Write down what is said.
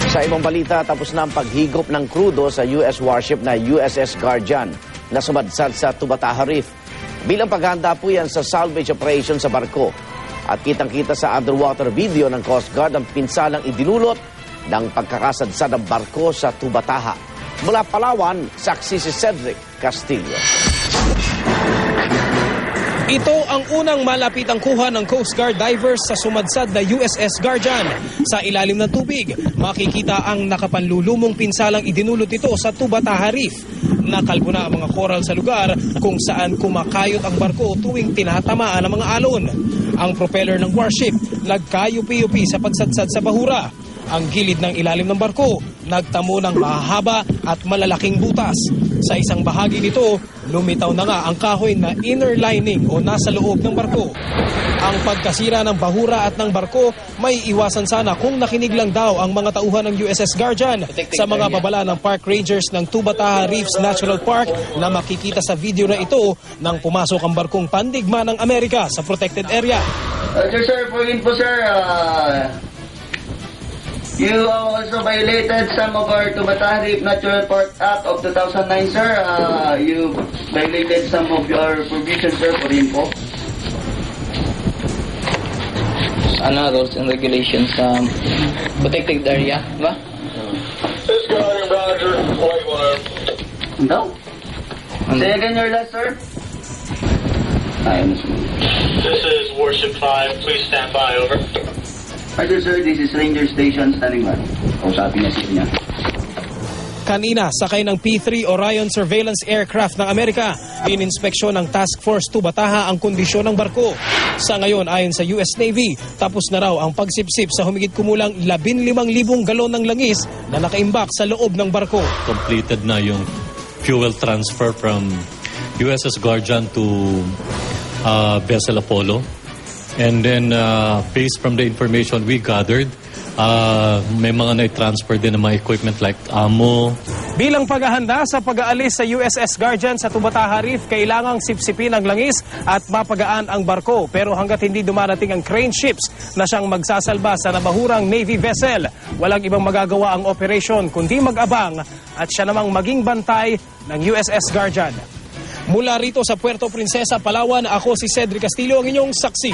Sa ibang balita, tapos na ang paghigop ng krudo sa US warship na USS Guardian na sumadsad sa Tubataha Reef. Bilang paghahanda po yan sa salvage operation sa barko. At kitang-kita sa underwater video ng Coast Guard ang pinsalang idinulot ng pagkakasadsad ng barko sa Tubataha. Mula Palawan, saksi si Cedric Castillo. Ito ang unang malapitang kuha ng Coast Guard divers sa sumadsad na USS Guardian. Sa ilalim ng tubig, makikita ang nakapanlulumong pinsalang idinulot ito sa Tubataha Reef. Nakalbo na ang mga coral sa lugar kung saan kumakayot ang barko tuwing tinatamaan ng mga alon. Ang propeller ng warship nagkayupi-yupi sa pagsadsad sa bahura. Ang gilid ng ilalim ng barko nagtamo ng mahahaba at malalaking butas. Sa isang bahagi nito, lumitaw na nga ang kahoy na inner lining o nasa loob ng barko. Ang pagkasira ng bahura at ng barko may iwasan sana kung nakinig lang daw ang mga tauhan ng USS Guardian sa mga babala ng park rangers ng Tubataha Reefs National Park na makikita sa video na ito nang pumasok ang barkong pandigma ng Amerika sa protected area. Sir, for info, sir, you also violated some of our Tubataha Reef Natural Park Act of 2009, sir. You violated some of your provisions, sir, for info. Rules and regulations protected area, ba? This guy, Roger, white wire. No. Say again your last, sir. This is Warship 5. Please stand by, over. Roger, sir, this is Ranger Station standing by. Kausapin niya niya. Kanina, sakay ng P-3 Orion Surveillance Aircraft ng Amerika, ininspeksyon ng Task Force Tubataha ang kondisyon ng barko. Sa ngayon, ayon sa US Navy, tapos na raw ang pagsipsip sa humigit kumulang 15,000 galon ng langis na nakaimbak sa loob ng barko. Completed na yung fuel transfer from USS Guardian to vessel Apollo. And then, based from the information we gathered, may mga na-transfer din ng mga equipment like ammo. Bilang paghahanda sa pag-aalis sa USS Guardian sa Tubataha Reef, kailangang sipsipin ang langis at mapagaan ang barko. Pero hanggat hindi dumarating ang crane ships na siyang magsasalba sa nabahurang Navy vessel, walang ibang magagawa ang operation kundi mag-abang at siya namang maging bantay ng USS Guardian. Mula rito sa Puerto Princesa, Palawan, ako si Cedric Castillo, ang inyong saksi.